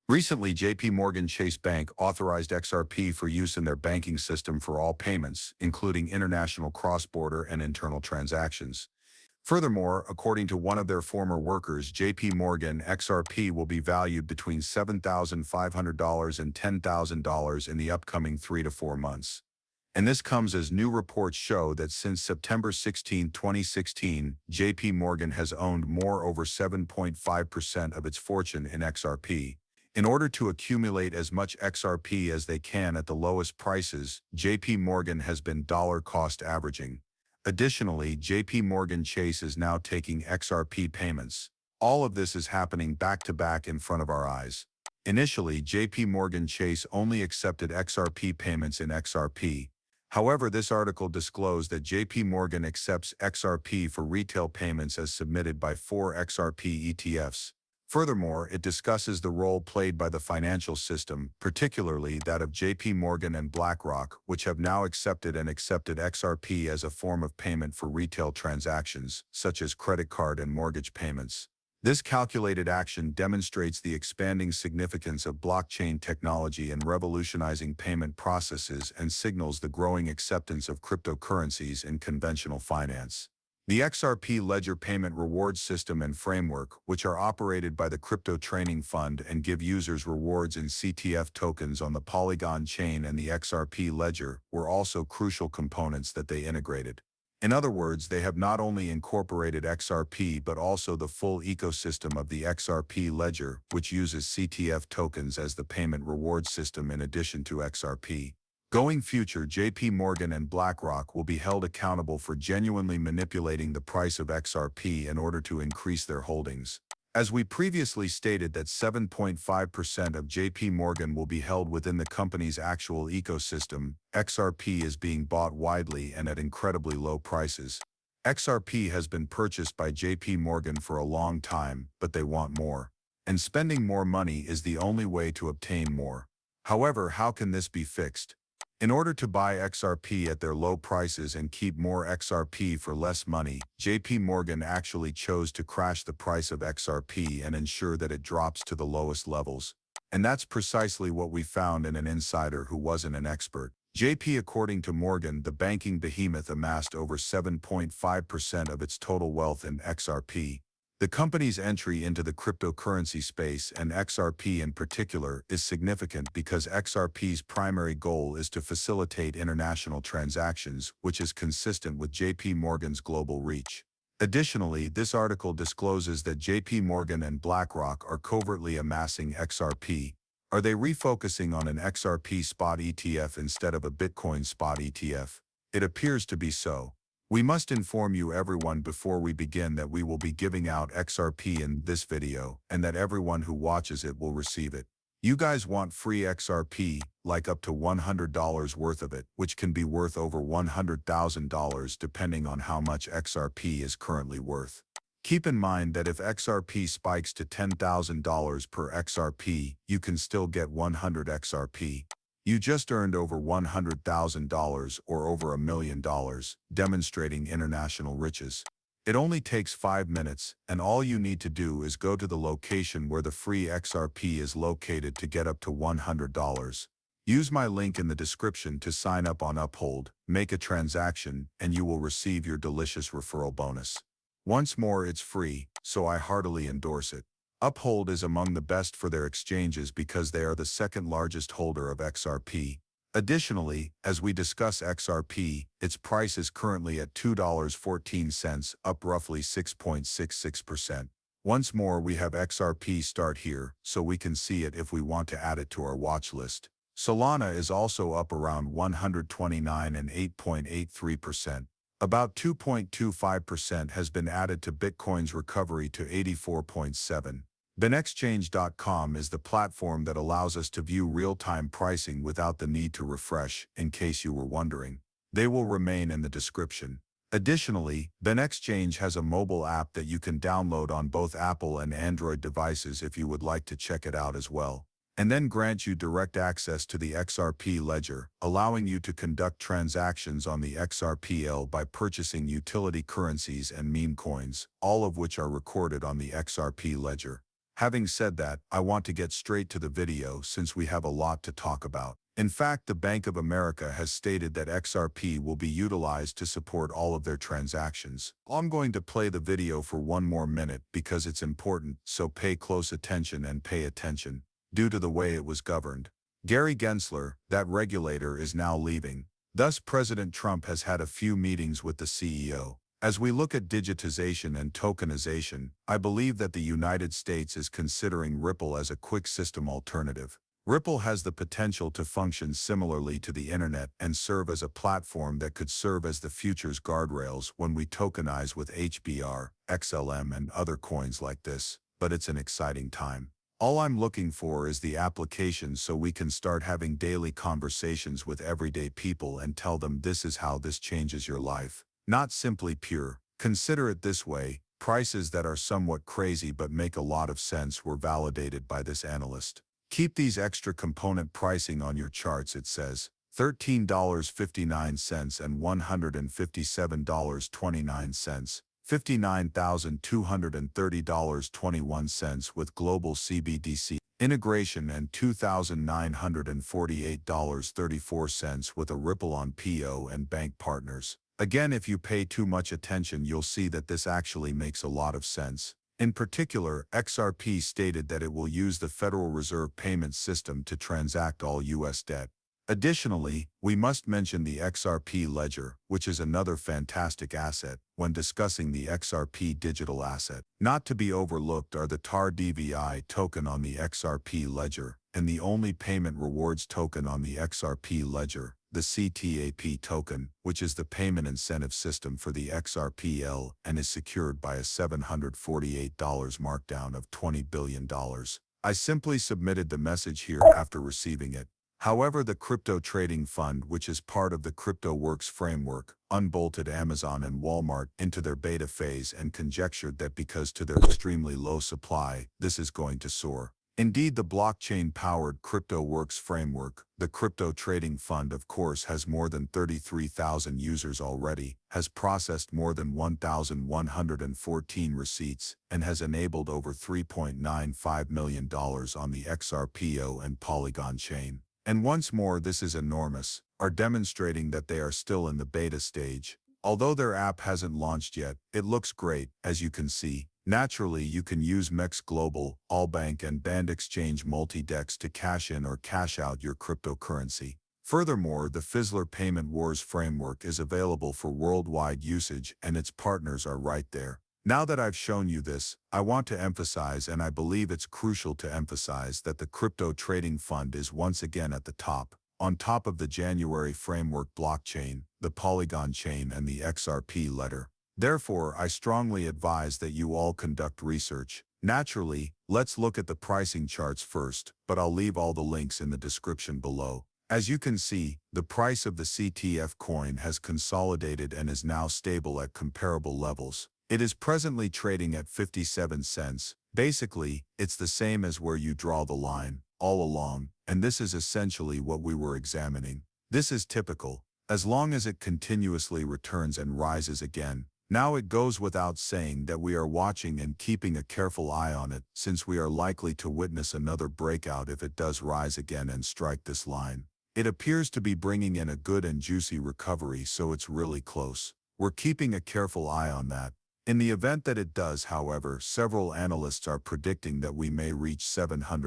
Recently, JPMorgan Chase Bank authorized XRP for use in their banking system for all payments, including international cross-border and internal transactions. Furthermore, according to one of their former workers, JPMorgan XRP will be valued between $7,500 and $10,000 in the upcoming 3 to 4 months. And this comes as new reports show that since September 16, 2016, JPMorgan has owned more over 7.5% of its fortune in XRP. In order to accumulate as much XRP as they can at the lowest prices, JPMorgan has been dollar cost averaging. Additionally, JPMorgan Chase is now taking XRP payments. All of this is happening back-to-back in front of our eyes. Initially, JPMorgan Chase only accepted XRP payments in XRP. However, this article disclosed that JPMorgan accepts XRP for retail payments as submitted by 4 XRP ETFs. Furthermore, it discusses the role played by the financial system, particularly that of JPMorgan and BlackRock, which have now accepted XRP as a form of payment for retail transactions, such as credit card and mortgage payments. This calculated action demonstrates the expanding significance of blockchain technology in revolutionizing payment processes and signals the growing acceptance of cryptocurrencies in conventional finance. The XRP Ledger Payment Reward System and Framework, which are operated by the Crypto Training Fund and give users rewards in CTF tokens on the Polygon chain and the XRP Ledger, were also crucial components that they integrated. In other words, they have not only incorporated XRP but also the full ecosystem of the XRP Ledger, which uses CTF tokens as the payment reward system in addition to XRP. Going future, JPMorgan and BlackRock will be held accountable for genuinely manipulating the price of XRP in order to increase their holdings. As we previously stated that 7.5% of JPMorgan will be held within the company's actual ecosystem, XRP is being bought widely and at incredibly low prices. XRP has been purchased by JPMorgan for a long time, but they want more. And spending more money is the only way to obtain more. However, how can this be fixed? In order to buy XRP at their low prices and keep more XRP for less money, JPMorgan actually chose to crash the price of XRP and ensure that it drops to the lowest levels. And that's precisely what we found in an insider who wasn't an expert. According to Morgan, the banking behemoth amassed over 7.5% of its total wealth in XRP. The company's entry into the cryptocurrency space, and XRP in particular, is significant because XRP's primary goal is to facilitate international transactions, which is consistent with JPMorgan's global reach. Additionally, this article discloses that JPMorgan and BlackRock are covertly amassing XRP. Are they refocusing on an XRP spot ETF instead of a Bitcoin spot ETF? It appears to be so. We must inform you everyone before we begin that we will be giving out XRP in this video and that everyone who watches it will receive it. You guys want free XRP, like up to $100 worth of it, which can be worth over $100,000 depending on how much XRP is currently worth. Keep in mind that if XRP spikes to $10,000 per XRP, you can still get 100 XRP. You just earned over $100,000 or over $1 million, demonstrating international riches. It only takes 5 minutes, and all you need to do is go to the location where the free XRP is located to get up to $100. Use my link in the description to sign up on Uphold, make a transaction, and you will receive your delicious referral bonus. Once more, it's free, so I heartily endorse it. Uphold is among the best for their exchanges because they are the second largest holder of XRP. Additionally, as we discuss XRP, its price is currently at $2.14, up roughly 6.66%. Once more, we have XRP start here, so we can see it if we want to add it to our watch list. Solana is also up around 129 and 8.83%. About 2.25% has been added to Bitcoin's recovery to 84.7. BenExchange.com is the platform that allows us to view real-time pricing without the need to refresh, in case you were wondering. They will remain in the description. Additionally, BenExchange has a mobile app that you can download on both Apple and Android devices if you would like to check it out as well, and then grant you direct access to the XRP ledger, allowing you to conduct transactions on the XRPL by purchasing utility currencies and meme coins, all of which are recorded on the XRP ledger. Having said that, I want to get straight to the video since we have a lot to talk about. In fact, the Bank of America has stated that XRP will be utilized to support all of their transactions. I'm going to play the video for 1 more minute because it's important, so pay close attention and pay attention. Due to the way it was governed, Gary Gensler, that regulator, is now leaving. Thus, President Trump has had a few meetings with the CEO. As we look at digitization and tokenization, I believe that the United States is considering Ripple as a quick system alternative. Ripple has the potential to function similarly to the internet and serve as a platform that could serve as the future's guardrails when we tokenize with HBR, XLM, and other coins like this, but it's an exciting time. All I'm looking for is the application so we can start having daily conversations with everyday people and tell them this is how this changes your life. Not simply pure. Consider it this way, prices that are somewhat crazy but make a lot of sense were validated by this analyst. Keep these extra component pricing on your charts, it says. $13.59 and $157.29, $59,230.21 with global CBDC integration, and $2,948.34 with a Ripple on PO and bank partners. Again, if you pay too much attention, you'll see that this actually makes a lot of sense. In particular, XRP stated that it will use the Federal Reserve payment system to transact all U.S. debt. Additionally, we must mention the XRP ledger, which is another fantastic asset when discussing the XRP digital asset. Not to be overlooked are the TAR DVI token on the XRP ledger, and the only payment rewards token on the XRP ledger, the CTAP token, which is the payment incentive system for the XRPL and is secured by a $748 markdown of $20 billion. I simply submitted the message here after receiving it. However, the crypto trading fund, which is part of the CryptoWorks framework, unbolted Amazon and Walmart into their beta phase and conjectured that because to their extremely low supply, this is going to soar. Indeed, the blockchain-powered CryptoWorks framework, the crypto trading fund, of course, has more than 33,000 users already, has processed more than 1,114 receipts, and has enabled over $3.95 million on the XRPO and Polygon chain. And once more, this is enormous, are demonstrating that they are still in the beta stage. Although their app hasn't launched yet, it looks great, as you can see. Naturally, you can use MEX Global, Allbank, and Band Exchange multi-dex to cash in or cash out your cryptocurrency. Furthermore, the Fizzler Payment Wars framework is available for worldwide usage, and its partners are right there. Now that I've shown you this, I want to emphasize, and I believe it's crucial to emphasize, that the crypto trading fund is once again at the top, on top of the January framework blockchain, the Polygon chain, and the XRP ledger. Therefore, I strongly advise that you all conduct research. Naturally, let's look at the pricing charts first, but I'll leave all the links in the description below. As you can see, the price of the CTF coin has consolidated and is now stable at comparable levels. It is presently trading at 57 cents. Basically, it's the same as where you draw the line, all along, and this is essentially what we were examining. This is typical, as long as it continuously returns and rises again. Now it goes without saying that we are watching and keeping a careful eye on it, since we are likely to witness another breakout if it does rise again and strike this line. It appears to be bringing in a good and juicy recovery, so it's really close. We're keeping a careful eye on that. In the event that it does, however, several analysts are predicting that we may reach 700.